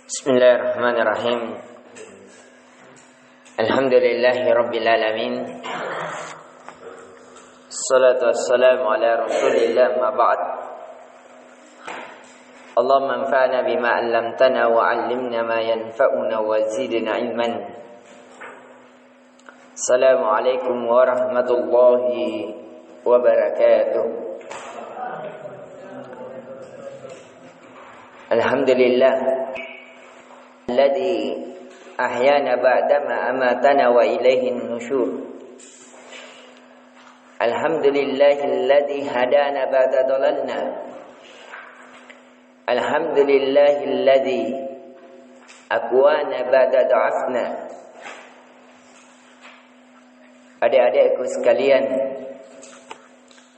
Bismillahirrahmanirrahim. Alhamdulillahi rabbil alamin. Assalatu wassalamu ala rasulillah ma ba'd. Allahumma anfa'na bima 'allamtana wa 'allimna ma yanfa'una wa zidna ilman. Assalamualaikum warahmatullahi wabarakatuh. Alhamdulillah alladzi ahyana ba'dama amatana wa ilaihin nusyur. Alhamdulillahilladzi hadana ba'da dhalalna. Alhamdulillahilladzi aqwana ba'da dha'afna. Adik-adikku sekalian,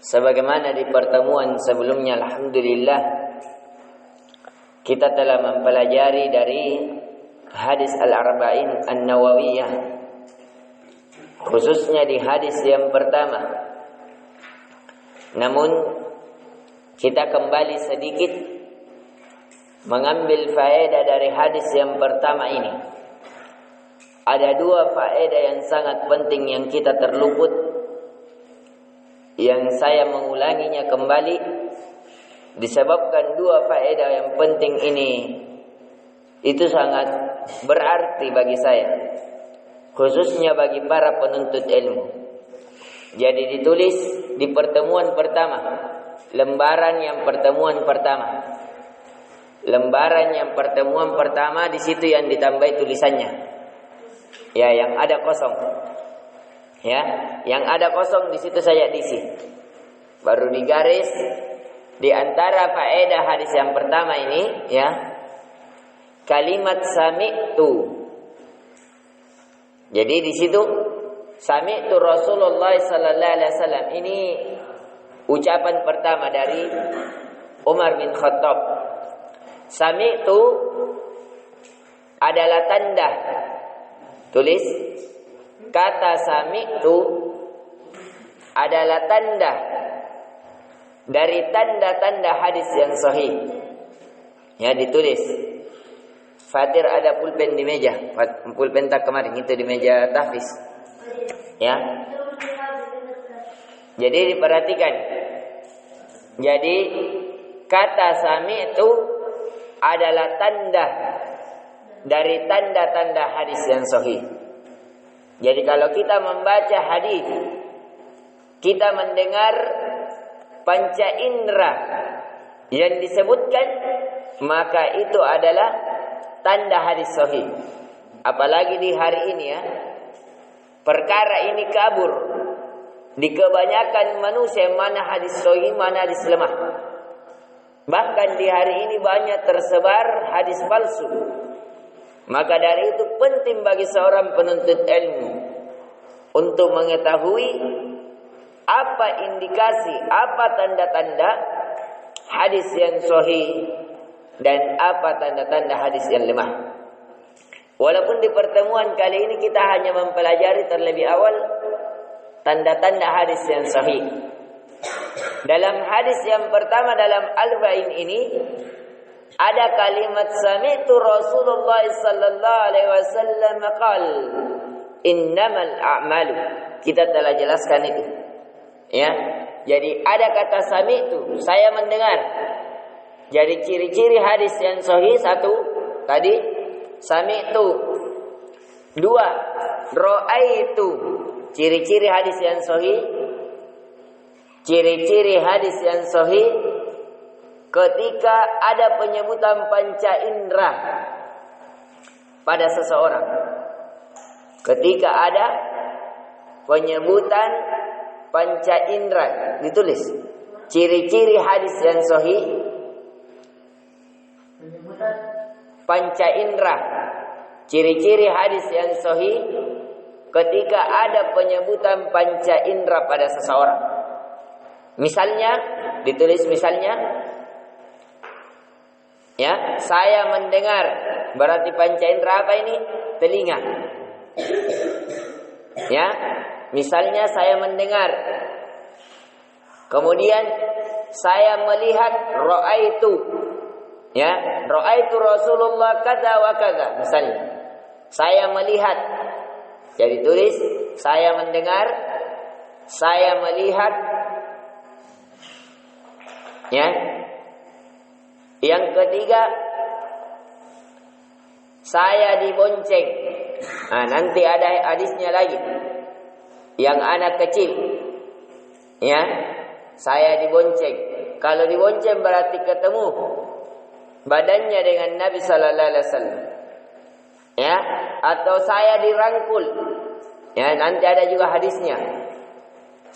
sebagaimana di pertemuan sebelumnya, alhamdulillah kita telah mempelajari dari hadis Al-Arba'in An-Nawawiyah, khususnya di hadis yang pertama. Namun kita kembali sedikit mengambil faedah dari hadis yang pertama ini. Ada dua faedah yang sangat penting yang kita terluput, yang saya mengulanginya kembali disebabkan dua faedah yang penting ini itu sangat berarti bagi saya, khususnya bagi para penuntut ilmu. Jadi ditulis di pertemuan pertama, lembaran yang pertemuan pertama. Lembaran yang pertemuan pertama, di situ yang ditambahi tulisannya. Ya, yang ada kosong. Ya, yang ada kosong di situ saya isi. Baru digaris di antara faedah hadis yang pertama ini, ya, kalimat sami'tu. Jadi di situ sami'tu Rasulullah sallallahu alaihi wasallam, ini ucapan pertama dari Umar bin Khattab. Sami'tu adalah tanda. Tulis, kata sami'tu adalah tanda dari tanda-tanda hadis yang sahih. Ya, ditulis. Fatir ada pulpen di meja. Pulpen tak kemarin itu di meja tahfiz. Ya. Jadi diperhatikan. Jadi kata sami itu adalah tanda dari tanda-tanda hadis yang sahih. Jadi kalau kita membaca hadis, kita mendengar panca indera yang disebutkan, maka itu adalah tanda hadis sahih. Apalagi di hari ini, ya, perkara ini kabur di kebanyakan manusia, mana hadis sahih, mana hadis lemah. Bahkan di hari ini banyak tersebar hadis palsu. Maka dari itu penting bagi seorang penuntut ilmu untuk mengetahui apa indikasi, apa tanda-tanda hadis yang sahih dan apa tanda-tanda hadis yang lemah. Walaupun di pertemuan kali ini kita hanya mempelajari terlebih awal tanda-tanda hadis yang sahih. Dalam hadis yang pertama dalam Al-Arba'in ini ada kalimat sami'tu Rasulullah sallallahu alaihi wasallam qaal innamal a'malu. Kita telah jelaskan itu. Ya, jadi ada kata sami'tu, saya mendengar. Jadi ciri-ciri hadis yang sahih, satu tadi sami'tu. Dua, ra'aitu. Ciri-ciri hadis yang sahih. Ciri-ciri hadis yang sahih ketika ada penyebutan panca indera pada seseorang. Ketika ada penyebutan panca indera, ditulis ciri-ciri hadis yang sahih, panca indera, ciri-ciri hadis yang sahih ketika ada penyebutan panca indera pada seseorang. Misalnya, ditulis misalnya, ya, saya mendengar, berarti panca indera apa ini? Telinga. Ya, misalnya saya mendengar, kemudian saya melihat ra'aitu. Ya, ra'aitu Rasulullah kadza wa kadza misalnya. Saya melihat. Jadi tulis saya mendengar, saya melihat. Ya. Yang ketiga saya dibonceng. Nah, nanti ada hadisnya lagi. Yang anak kecil. Ya. Saya dibonceng. Kalau dibonceng berarti ketemu badannya dengan Nabi sallallahu alaihi wasallam. Ya, atau saya dirangkul. Ya, nanti ada juga hadisnya.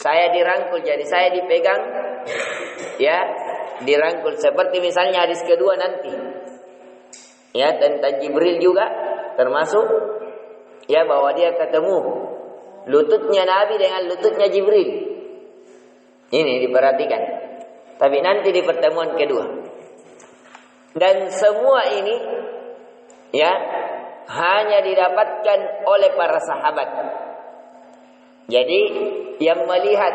Saya dirangkul, jadi saya dipegang. Ya, dirangkul seperti misalnya hadis kedua nanti. Ya, tentang Jibril juga termasuk ya bahwa dia ketemu lututnya Nabi dengan lututnya Jibril. Ini diperhatikan. Tapi nanti di pertemuan kedua. Dan semua ini ya hanya didapatkan oleh para sahabat. Jadi yang melihat,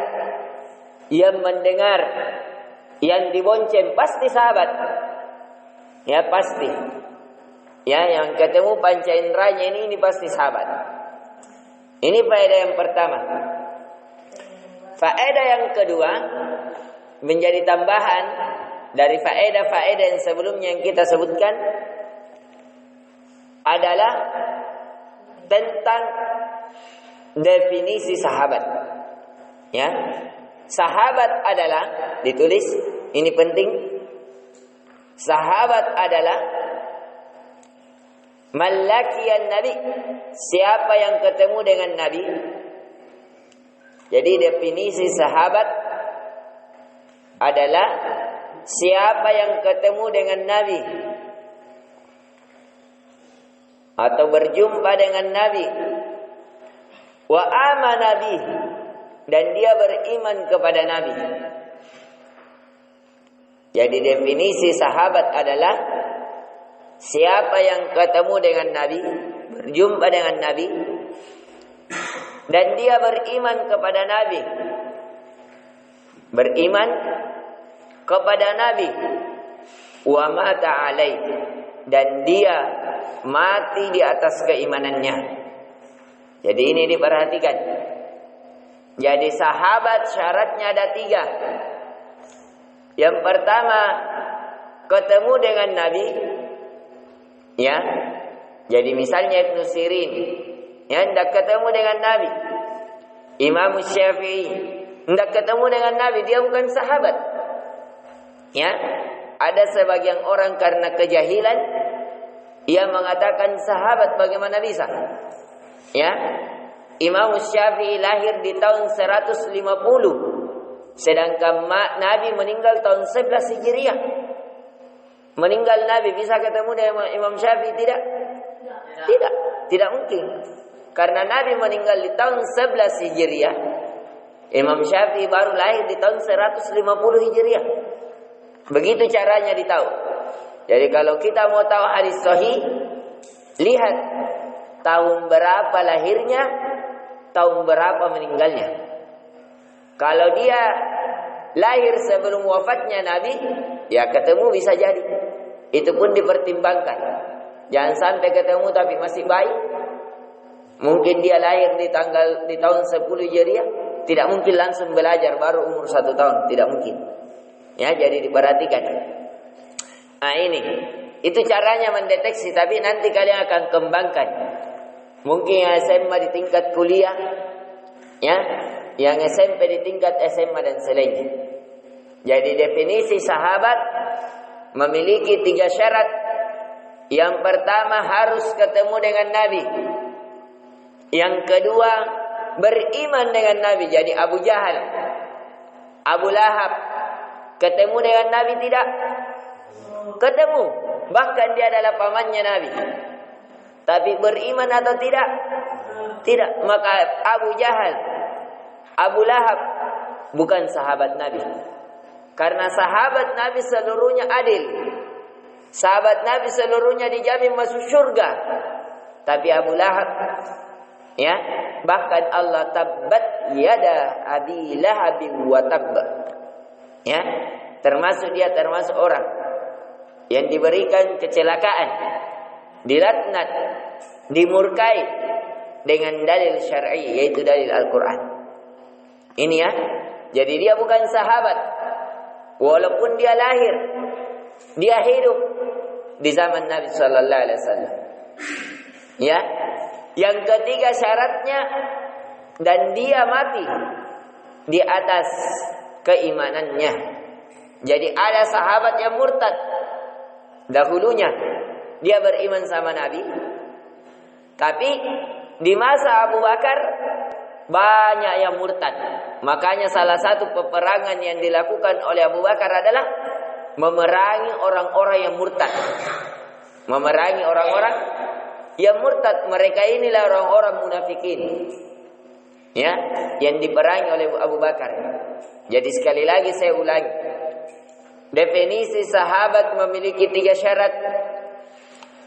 yang mendengar, yang dibonceng pasti sahabat. Ya pasti. Ya yang ketemu panca inderanya ini pasti sahabat. Ini faedah yang pertama. Faedah yang kedua menjadi tambahan dari faedah-faedah yang sebelumnya yang kita sebutkan adalah tentang definisi sahabat. Ya. Sahabat adalah ditulis, ini penting. Sahabat adalah malakiyan Nabi, siapa yang ketemu dengan Nabi. Jadi definisi sahabat adalah siapa yang ketemu dengan Nabi atau berjumpa dengan Nabi wa amana bi, dan dia beriman kepada Nabi. Jadi definisi sahabat adalah siapa yang ketemu dengan Nabi, berjumpa dengan Nabi, dan dia beriman kepada Nabi. Beriman kepada Nabi. Wa mata alaih, dan dia mati di atas keimanannya. Jadi ini diperhatikan. Jadi sahabat syaratnya ada 3. Yang pertama, ketemu dengan Nabi. Ya. Jadi misalnya Ibnu Sirin, ya, hendak ketemu dengan Nabi. Imam Syafi'i hendak ketemu dengan Nabi, dia bukan sahabat. Ya. Ada sebagian orang karena kejahilan ia mengatakan sahabat, bagaimana bisa? Ya. Imam Syafi'i lahir di tahun 150, sedangkan Nabi meninggal tahun 11 Hijriah. Meninggal Nabi, bisa ketemu dengan Imam Syafi'i tidak? Tidak mungkin. Karena Nabi meninggal di tahun 11 Hijriah. Imam Syafi'i baru lahir di tahun 150 Hijriah. Begitu caranya ditahu. Jadi kalau kita mau tahu hadis sahih, lihat tahun berapa lahirnya, tahun berapa meninggalnya. Kalau dia lahir sebelum wafatnya Nabi, ya ketemu bisa jadi. Itu pun dipertimbangkan. Jangan sampai ketemu tapi masih bayi. Mungkin dia lahir di tahun 10 Hijriah, tidak mungkin langsung belajar baru umur 1 tahun, tidak mungkin. Ya, jadi diperhatikan. Nah ini, itu caranya mendeteksi, tapi nanti kalian akan kembangkan. Mungkin yang SMA di tingkat kuliah, ya, yang SMP di tingkat SMA dan selainnya. Jadi definisi sahabat memiliki 3 syarat. Yang pertama harus ketemu dengan Nabi. Yang kedua beriman dengan Nabi. Jadi Abu Jahal, Abu Lahab ketemu dengan Nabi tidak? Ketemu. Bahkan dia adalah pamannya Nabi. Tapi beriman atau tidak? Tidak. Maka Abu Jahal, Abu Lahab bukan sahabat Nabi. Karena sahabat Nabi seluruhnya adil. Sahabat Nabi seluruhnya dijamin masuk surga. Tapi Abu Lahab, ya, bahkan Allah tabbat yada Abi Lahab wa tabb. Ya, termasuk orang yang diberikan kecelakaan, dilaknat, dimurkai dengan dalil syar'i, yaitu dalil Al-Quran. Ini ya. Jadi dia bukan sahabat, walaupun dia lahir, dia hidup di zaman Nabi Sallallahu Alaihi Wasallam. Ya. Yang ketiga syaratnya, dan dia mati di atas keimanannya. Jadi ada sahabat yang murtad dahulunya, dia beriman sama Nabi, tapi di masa Abu Bakar banyak yang murtad. Makanya salah satu peperangan yang dilakukan oleh Abu Bakar adalah memerangi orang-orang yang murtad. Memerangi orang-orang yang murtad. Mereka inilah orang-orang munafikin, ya, yang diperangi oleh Abu Bakar. Jadi sekali lagi saya ulangi, definisi sahabat memiliki 3 syarat.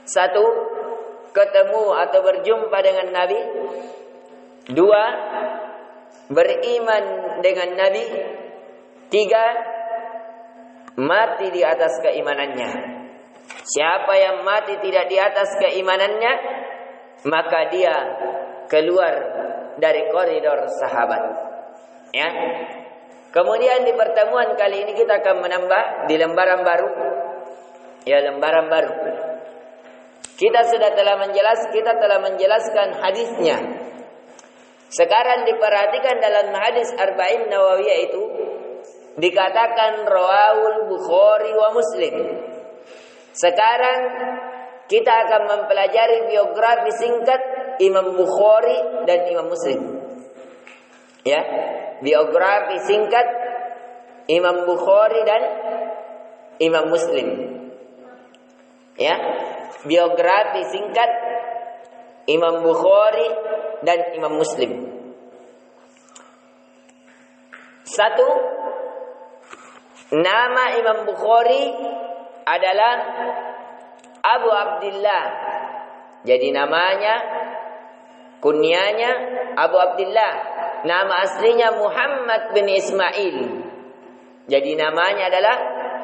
1, ketemu atau berjumpa dengan Nabi. 2, beriman dengan Nabi. 3, mati di atas keimanannya. Siapa yang mati tidak di atas keimanannya, maka dia keluar dari koridor sahabat. Ya. Kemudian di pertemuan kali ini kita akan menambah di lembaran baru. Ya, lembaran baru. Kita telah menjelaskan hadisnya. Sekarang diperhatikan dalam hadis Arba'in Nawawiyah itu dikatakan rawahul Bukhari wa Muslim. Sekarang kita akan mempelajari biografi singkat Imam Bukhari dan Imam Muslim. Ya, biografi singkat Imam Bukhari dan Imam Muslim. Ya, biografi singkat Imam Bukhari dan Imam Muslim. 1, nama Imam Bukhari adalah Abu Abdullah. Jadi namanya, kunyanya Abu Abdullah. Nama aslinya Muhammad bin Ismail. Jadi namanya adalah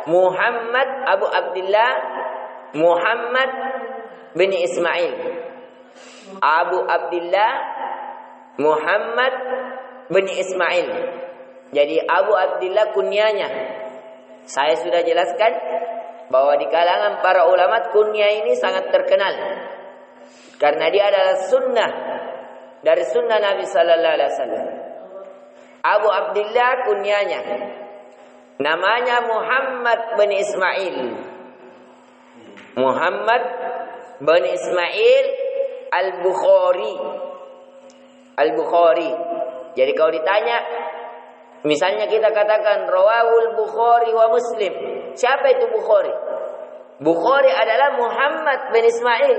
Muhammad Abu Abdullah Muhammad bin Ismail. Abu Abdullah Muhammad bin Ismail. Jadi Abu Abdullah kunyanya. Saya sudah jelaskan bahwa di kalangan para ulama kunya ini sangat terkenal, karena dia adalah sunnah dari sunnah Nabi Sallallahu Alaihi Wasallam. Abu Abdullah kunyanya, namanya Muhammad bin Ismail. Muhammad bin Ismail Al-Bukhari. Al-Bukhari. Jadi kalau ditanya, misalnya kita katakan rawahul Bukhari wa Muslim. Siapa itu Bukhari? Bukhari adalah Muhammad bin Ismail.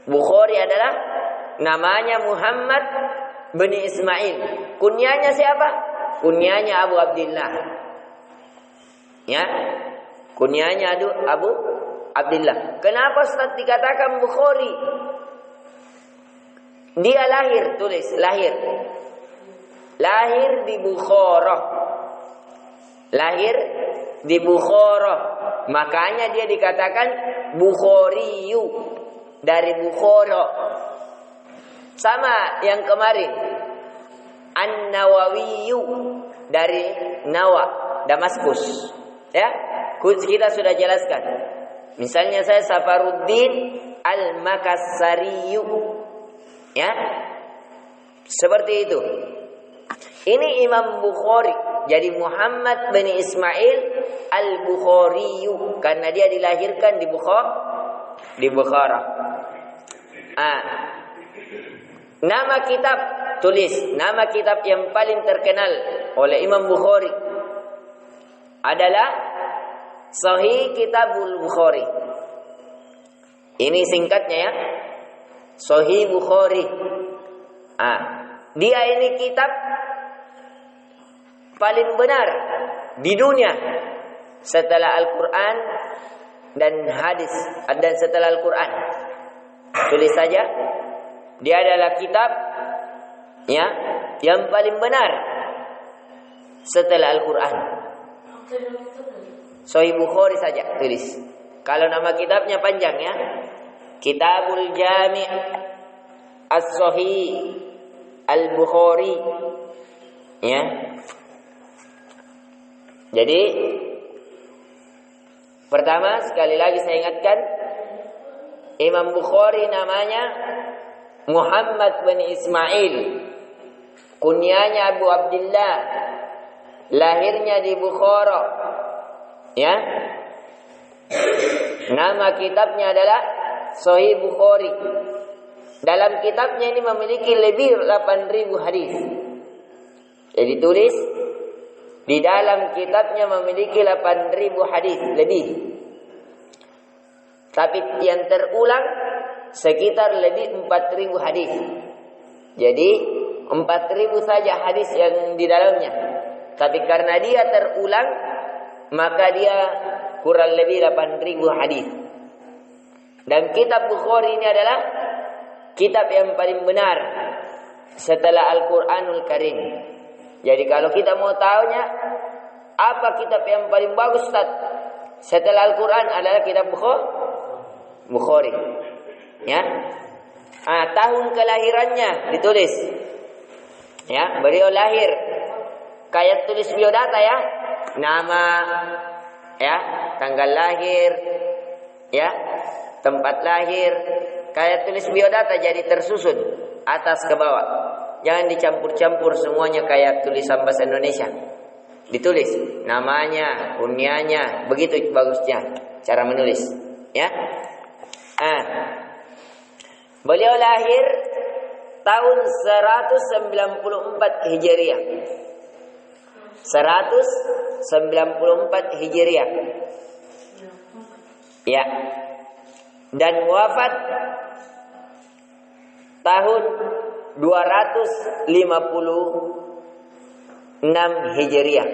Bukhari adalah namanya Muhammad bin Ismail. Kunyanya siapa? Kunyanya Abu Abdullah. Ya. Kunyanya Abu Abdullah. Kenapa Ustaz dikatakan Bukhari? Dia lahir, tulis lahir. Lahir di Bukhara. Lahir di Bukhara. Makanya dia dikatakan Bukhariyu, dari Bukhara. Sama yang kemarin, An-Nawawiyu, dari Nawa, Damaskus. Ya, kita sudah jelaskan. Misalnya saya Safaruddin Al-Makassariyu. Ya, seperti itu. Ini Imam Bukhari. Jadi Muhammad bin Ismail Al-Bukhariyu, karena dia dilahirkan di Bukhara. Nama kitab, tulis nama kitab yang paling terkenal oleh Imam Bukhari adalah Sahih Kitabul Bukhari. Ini singkatnya ya, Sahih Bukhari. Dia ini kitab paling benar di dunia setelah Al-Quran dan hadis, dan setelah Al-Quran. Tulis saja, dia adalah kitab ya yang paling benar setelah Al-Quran. Sahih Bukhari saja tulis. Kalau nama kitabnya panjang ya. Kitabul Jami' As-Sahih Al-Bukhari. Ya. Jadi pertama sekali lagi saya ingatkan, Imam Bukhari namanya Muhammad bin Ismail, kunyanya Abu Abdullah, lahirnya di Bukhara. Ya. Nama kitabnya adalah Sahih Bukhari. Dalam kitabnya ini memiliki lebih 8.000 hadis. Jadi tulis di dalam kitabnya memiliki 8.000 hadis lebih. Tapi yang terulang sekitar lebih 4.000 hadis. Jadi 4.000 saja hadis yang di dalamnya. Tapi karena dia terulang, maka dia kurang lebih 8.000 hadis. Dan kitab Bukhari ini adalah kitab yang paling benar setelah Al-Quranul Karim. Jadi kalau kita mau tahunya apa kitab yang paling bagus Ustaz setelah Al-Quran, adalah kitab Bukhari. Ya. Tahun kelahirannya ditulis. Ya, beliau lahir. Kayak tulis biodata ya. Nama, ya, tanggal lahir, ya, tempat lahir. Kayak tulis biodata, jadi tersusun atas ke bawah. Jangan dicampur-campur semuanya kayak tulisan bahasa Indonesia. Ditulis namanya, kunyanya, begitu bagusnya cara menulis, ya. Beliau lahir tahun 194 Hijriah. 194 Hijriah. Ya. Dan wafat tahun 256 Hijriah.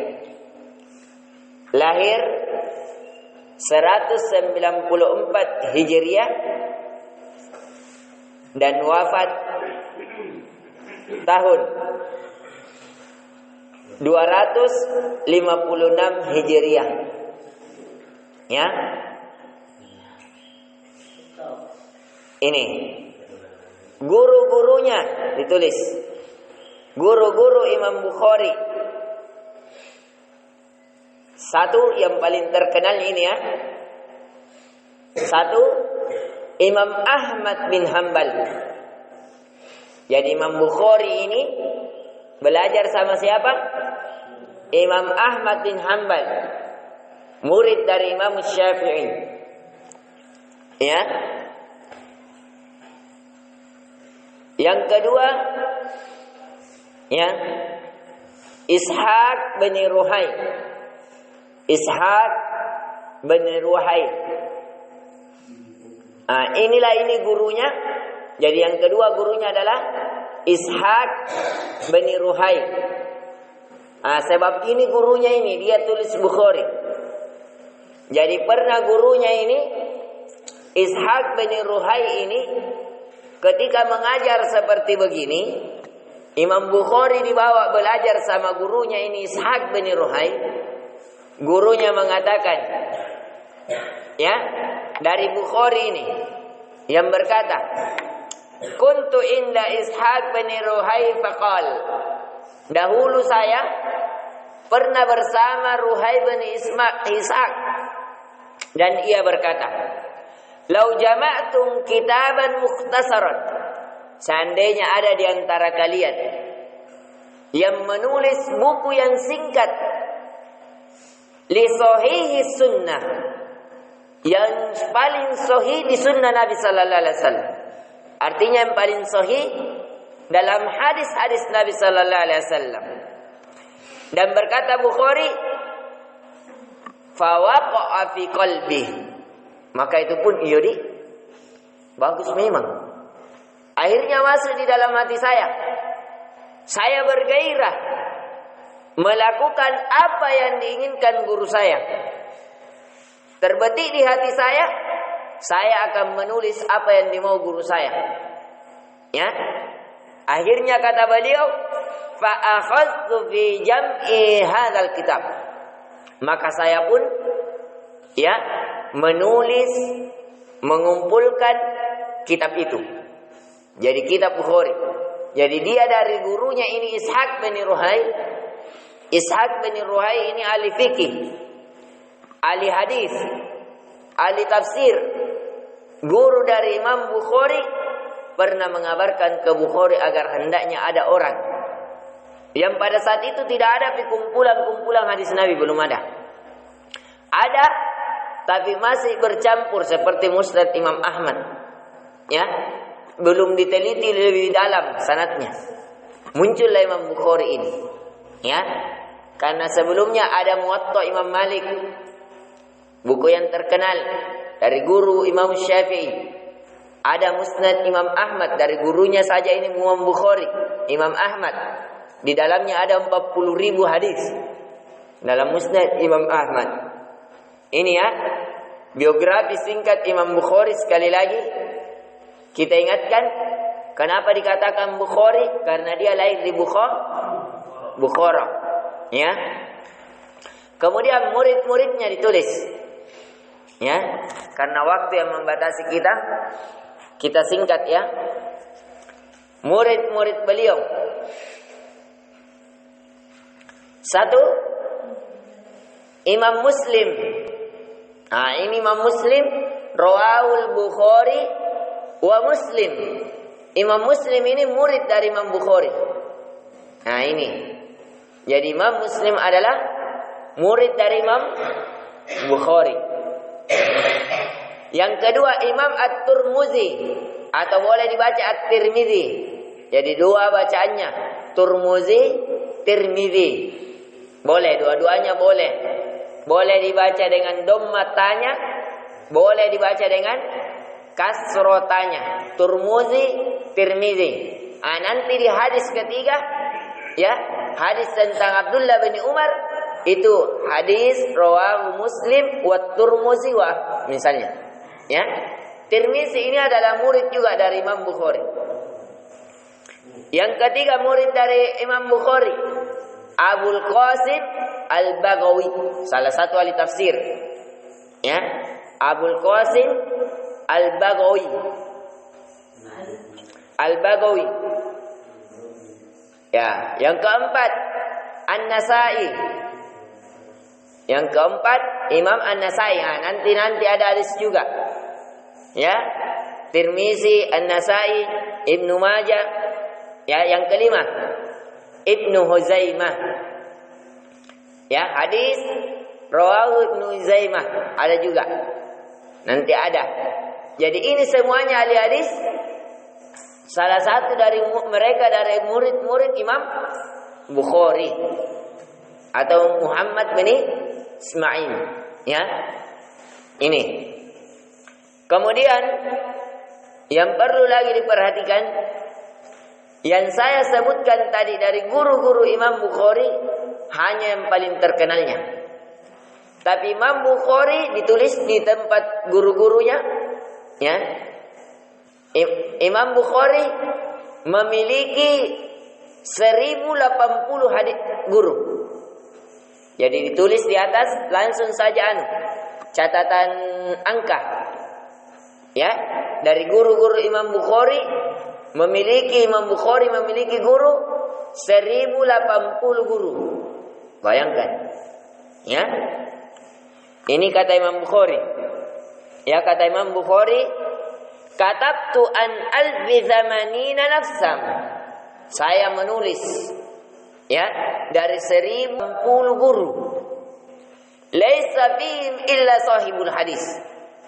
Lahir 194 Hijriah dan wafat tahun 256 Hijriah. Ya. Ini guru-gurunya ditulis. Guru-guru Imam Bukhari. Satu yang paling terkenal ini ya. Satu, Imam Ahmad bin Hanbal. Jadi Imam Bukhari ini belajar sama siapa? Imam Ahmad bin Hanbal, murid dari Imam Syafi'i. Ya. Yang kedua, ya, Ishaq bin Ruhai. Ishaq bin Ruhai. Inilah ini gurunya. Jadi yang kedua gurunya adalah Ishaq bin Ruhai. Sebab ini gurunya ini dia tulis Bukhari. Jadi pernah gurunya ini Ishaq bin Ruhai ini ketika mengajar seperti begini, Imam Bukhari dibawa belajar sama gurunya ini Ishaq bin Ruhai. Gurunya mengatakan, ya, dari Bukhari ini yang berkata, kuntu inda Ishaq bin Ruhai faqal. Dahulu saya pernah bersama Ruhai bin Ishaq dan ia berkata, lau jama'tum kitaban mukhtasaran. Seandainya ada di antara kalian yang menulis buku yang singkat li sahihi sunnah, yang paling sahih di sunnah Nabi sallallahu alaihi wasallam. Artinya yang paling sahih dalam hadis-hadis Nabi sallallahu alaihi wasallam. Dan berkata Bukhari, fa waqa'a fi qalbi. Maka itu pun iya bagus memang. Akhirnya masuk di dalam hati saya. Saya bergairah melakukan apa yang diinginkan guru saya. Terbetik di hati saya akan menulis apa yang dimau guru saya. Ya. Akhirnya kata beliau, fa akhadtu fi jam'i hadzal kitab. Maka saya pun ya menulis, mengumpulkan kitab itu. Jadi kitab Bukhari. Jadi dia dari gurunya ini Ishaq bin Ruhai. Ishaq bin Ruhai ini ahli fikih, ahli hadis, ahli tafsir. Guru dari Imam Bukhari pernah mengabarkan ke Bukhari agar hendaknya ada orang yang pada saat itu tidak ada kumpulan-kumpulan hadis Nabi, belum ada. Ada, tapi masih bercampur seperti Musnad Imam Ahmad. Ya, belum diteliti lebih dalam sanadnya. Muncullah Imam Bukhari ini. Ya, karena sebelumnya ada Muwatta Imam Malik, buku yang terkenal dari guru Imam Syafi'i. Ada Musnad Imam Ahmad dari gurunya saja ini Imam Bukhari, Imam Ahmad. Di dalamnya ada 40.000 hadis dalam Musnad Imam Ahmad. Ini ya, biografi singkat Imam Bukhari. Sekali lagi kita ingatkan, kenapa dikatakan Bukhari? Karena dia lahir di Bukhara. Ya. Kemudian murid-muridnya ditulis. Ya, karena waktu yang membatasi kita singkat ya. Murid-murid beliau. 1, Imam Muslim. Nah, ini Imam Muslim, Rawahul Bukhari wa Muslim. Imam Muslim ini murid dari Imam Bukhari. Nah, ini. Jadi Imam Muslim adalah murid dari Imam Bukhari. Yang kedua Imam At-Tirmidzi, atau boleh dibaca At-Tirmidzi. Jadi dua bacaannya, Tirmidzi, Tirmidzi. Boleh, dua-duanya boleh. Boleh dibaca dengan dhamma tanya, boleh dibaca dengan kasro tanya. Tirmidzi, Tirmidzi. Nanti di hadis ketiga, ya, hadis tentang Abdullah bin Umar, itu hadis rawahu Muslim wa Tirmidzi wa misalnya. Ya. Tirmidzi ini adalah murid juga dari Imam Bukhari. Yang ketiga murid dari Imam Bukhari, Abul Qasim Al-Baghawi, salah satu ahli tafsir. Ya, Abul Qasim Al-Baghawi. Al-Baghawi. Ya, yang keempat An-Nasa'i. Yang keempat Imam An-Nasa'i. Nanti ada hadis juga. Ya, Tirmizi, An-Nasa'i, Ibnu Majah. Ya, yang kelima Ibnu Huzaimah. Ya, hadis rawahu Ibnu Huzaimah ada juga. Nanti ada. Jadi ini semuanya ahli hadis. Salah satu dari mereka dari murid-murid Imam Bukhari atau Muhammad bin Ismail. Ya, ini. Kemudian yang perlu lagi diperhatikan, yang saya sebutkan tadi dari guru-guru Imam Bukhari hanya yang paling terkenalnya. Tapi Imam Bukhari ditulis di tempat guru-gurunya. Ya, Imam Bukhari memiliki 1080 hadis guru. Jadi ditulis di atas langsung saja catatan angka. Ya, dari guru-guru Imam Bukhari Imam Bukhari memiliki guru 1080 guru. Bayangkan. Ya. Ini kata Imam Bukhari. Ya, kata Imam Bukhari, katabtu an alfi zamanina nafsam. Saya menulis ya dari 1080 guru. Laisa fihim illa sahibul hadis.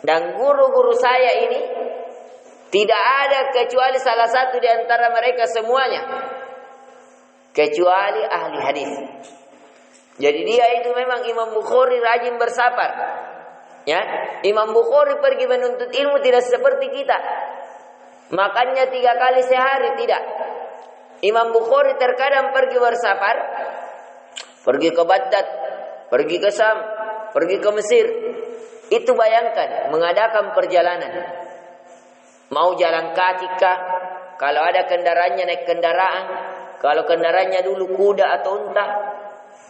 Dan guru-guru saya ini tidak ada kecuali salah satu di antara mereka semuanya, kecuali ahli hadis. Jadi dia itu memang Imam Bukhari rajin bersafar. Ya, Imam Bukhari pergi menuntut ilmu tidak seperti kita. Makannya 3 kali sehari, tidak. Imam Bukhari terkadang pergi bersafar, pergi ke Baghdad, pergi ke Syam, pergi ke Mesir. Itu bayangkan mengadakan perjalanan. Mau jalan kaki kah? Kalau ada kendaraannya naik kendaraan. Kalau kendaraannya dulu kuda atau unta.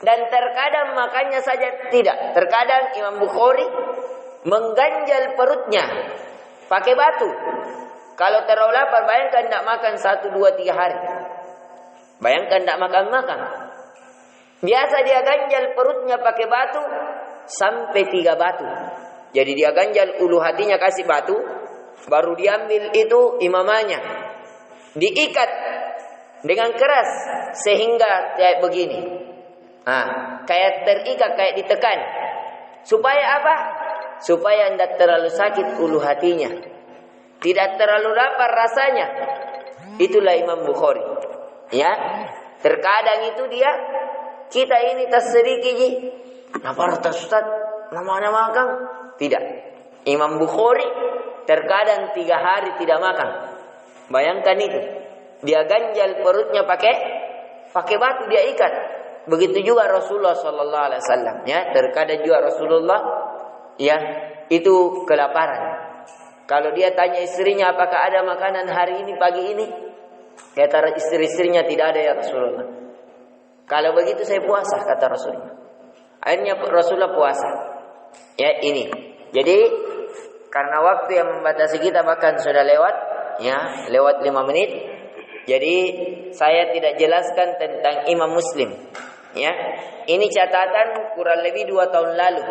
Dan terkadang makannya saja tidak. Terkadang Imam Bukhari mengganjal perutnya pakai batu. Kalau terlalu lapar, bayangkan tidak makan 1, 2, 3 hari. Bayangkan tidak makan. Biasa dia ganjal perutnya pakai batu sampai 3 batu. Jadi dia ganjal ulu hatinya kasih batu, baru diambil itu imamanya, diikat dengan keras sehingga kayak begini. Kayak terikat, kayak ditekan. Supaya apa? Supaya tidak terlalu sakit ulu hatinya, tidak terlalu lapar rasanya. Itulah Imam Bukhari. Ya, terkadang itu kita ini tersedikit lapar Ustaz, namanya makan. Tidak. Imam Bukhari terkadang 3 hari tidak makan. Bayangkan itu. Dia ganjal perutnya pakai batu, dia ikat. Begitu juga Rasulullah sallallahu alaihi wasallam, ya. Terkadang juga Rasulullah ya itu kelaparan. Kalau dia tanya istrinya apakah ada makanan hari ini pagi ini, kata istri-istrinya tidak ada ya Rasulullah. Kalau begitu saya puasa, kata Rasulullah. Akhirnya Rasulullah puasa. Ya ini. Jadi karena waktu yang membatasi kita bahkan sudah lewat, ya, lewat 5 menit. Jadi saya tidak jelaskan tentang Imam Muslim. Ya. Ini catatan kurang lebih 2 tahun lalu.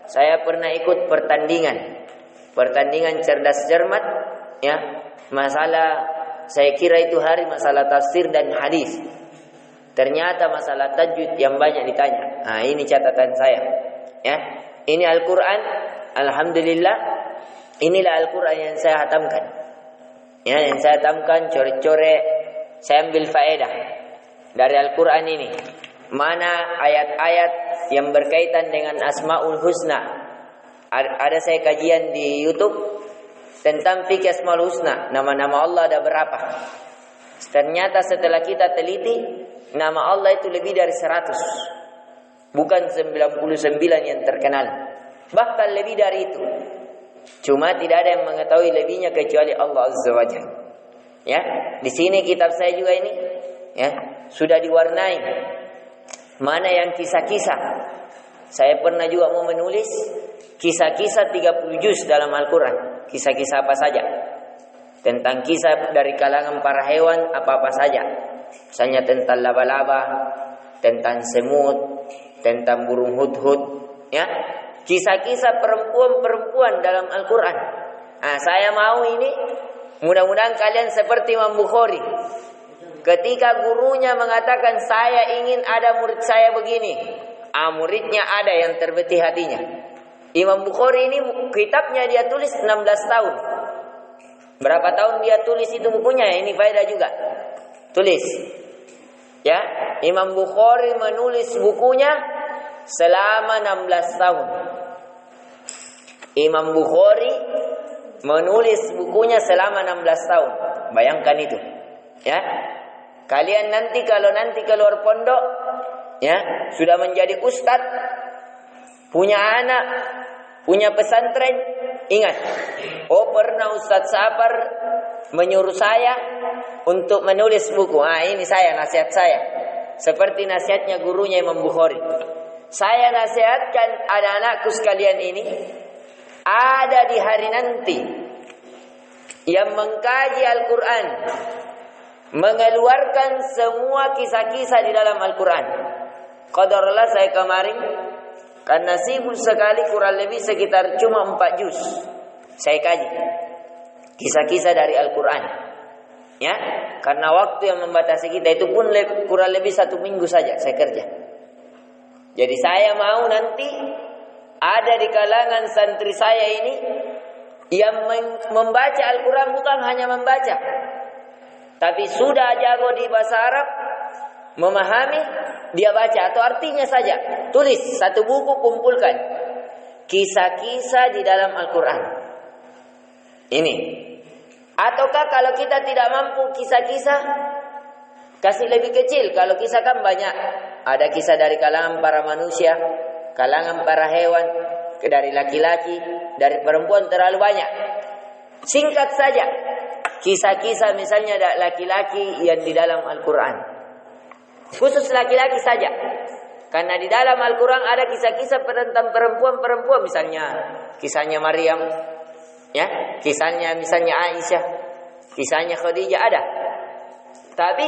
Saya pernah ikut pertandingan cerdas cermat, ya. Masalah saya kira itu hari masalah tafsir dan hadis. Ternyata masalah tajwid yang banyak ditanya. Ini catatan saya. Ya. Ini Al-Quran. Alhamdulillah. Inilah Al-Quran yang saya hatamkan. Ya, yang saya hatamkan coret-coret. Saya ambil faedah dari Al-Quran ini. Mana ayat-ayat yang berkaitan dengan Asmaul Husna. Ada saya kajian di YouTube tentang fikih Asmaul Husna. Nama-nama Allah ada berapa. Ternyata setelah kita teliti, nama Allah itu lebih dari 100. Bukan 99 yang terkenal. Bahkan lebih dari itu. Cuma tidak ada yang mengetahui lebihnya kecuali Allah Azza wa Jalla. Ya, di sini kitab saya juga ini, ya, sudah diwarnai. Mana yang kisah-kisah. Saya pernah juga mau menulis kisah-kisah 30 juz dalam Al-Quran. Kisah-kisah apa saja. Tentang kisah dari kalangan para hewan apa-apa saja. Misalnya tentang laba-laba, tentang semut, tentang burung hudhud, ya. Kisah-kisah perempuan-perempuan dalam Al-Quran. Saya mau ini, mudah-mudahan kalian seperti Imam Bukhari. Ketika gurunya mengatakan saya ingin ada murid saya begini, muridnya ada yang terbetih hatinya. Imam Bukhari ini kitabnya dia tulis 16 tahun. Berapa tahun dia tulis itu bukunya? Ini faedah juga. Tulis. Ya, Imam Bukhari menulis bukunya selama 16 tahun. Imam Bukhari menulis bukunya selama 16 tahun. Bayangkan itu. Ya. Kalian nanti keluar pondok, ya, sudah menjadi ustadz, punya anak, punya pesantren, ingat. Pernah Ustadz Safar menyuruh saya untuk menulis buku. Ini nasihat saya. Seperti nasihatnya gurunya Imam Bukhari. Saya nasihatkan anak-anakku sekalian ini, ada di hari nanti yang mengkaji Al-Quran, mengeluarkan semua kisah-kisah di dalam Al-Quran. Qadarullah saya kemarin, karena sibuk sekali kurang lebih sekitar cuma 4 juz. Saya kaji kisah-kisah dari Al-Quran. Ya, karena waktu yang membatasi kita itu pun kurang lebih 1 minggu saja saya kerja. Jadi saya mau nanti ada di kalangan santri saya ini yang membaca Al-Quran, bukan hanya membaca, tapi sudah jago di bahasa Arab, memahami, dia baca atau artinya saja. Tulis 1 buku, kumpulkan kisah-kisah di dalam Al-Quran. Ini. Ataukah kalau kita tidak mampu kisah-kisah, kasih lebih kecil. Kalau kisah kan banyak. Ada kisah dari kalangan para manusia, kalangan para hewan, dari laki-laki, dari perempuan, terlalu banyak. Singkat saja. Kisah-kisah misalnya ada laki-laki yang di dalam Al-Quran. Khusus laki-laki saja. Karena di dalam Al-Quran ada kisah-kisah tentang perempuan-perempuan, misalnya kisahnya Maryam, ya, kisahnya misalnya Aisyah, kisahnya Khadijah ada. Tapi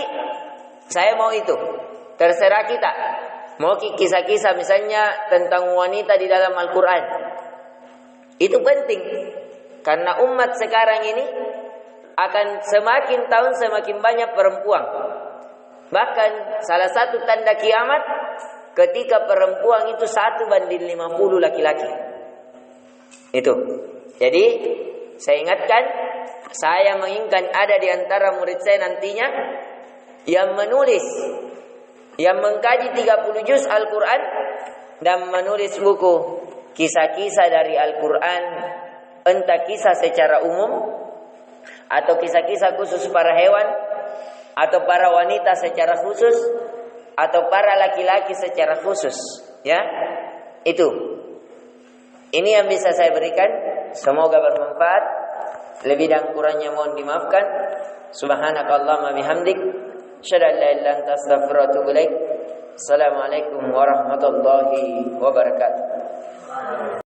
saya mau itu, terserah kita. Mau kisah-kisah misalnya tentang wanita di dalam Al-Quran. Itu penting. Karena umat sekarang ini akan semakin tahun semakin banyak perempuan. Bahkan salah satu tanda kiamat ketika perempuan itu 1:50 laki-laki. Itu. Jadi saya ingatkan, saya menginginkan ada di antara murid saya nantinya yang menulis, yang mengkaji 30 juz Al-Quran dan menulis buku kisah-kisah dari Al-Quran, entah kisah secara umum atau kisah-kisah khusus para hewan atau para wanita secara khusus atau para laki-laki secara khusus, ya. Itu. Ini yang bisa saya berikan, semoga bermanfaat. Lebih dan kurangnya mohon dimaafkan. Subhanakallahumma bihamdik, asyhadu an la ilaha illa anta, astaghfiruka wa atubu ilaik. Assalamualaikum warahmatullahi wabarakatuh.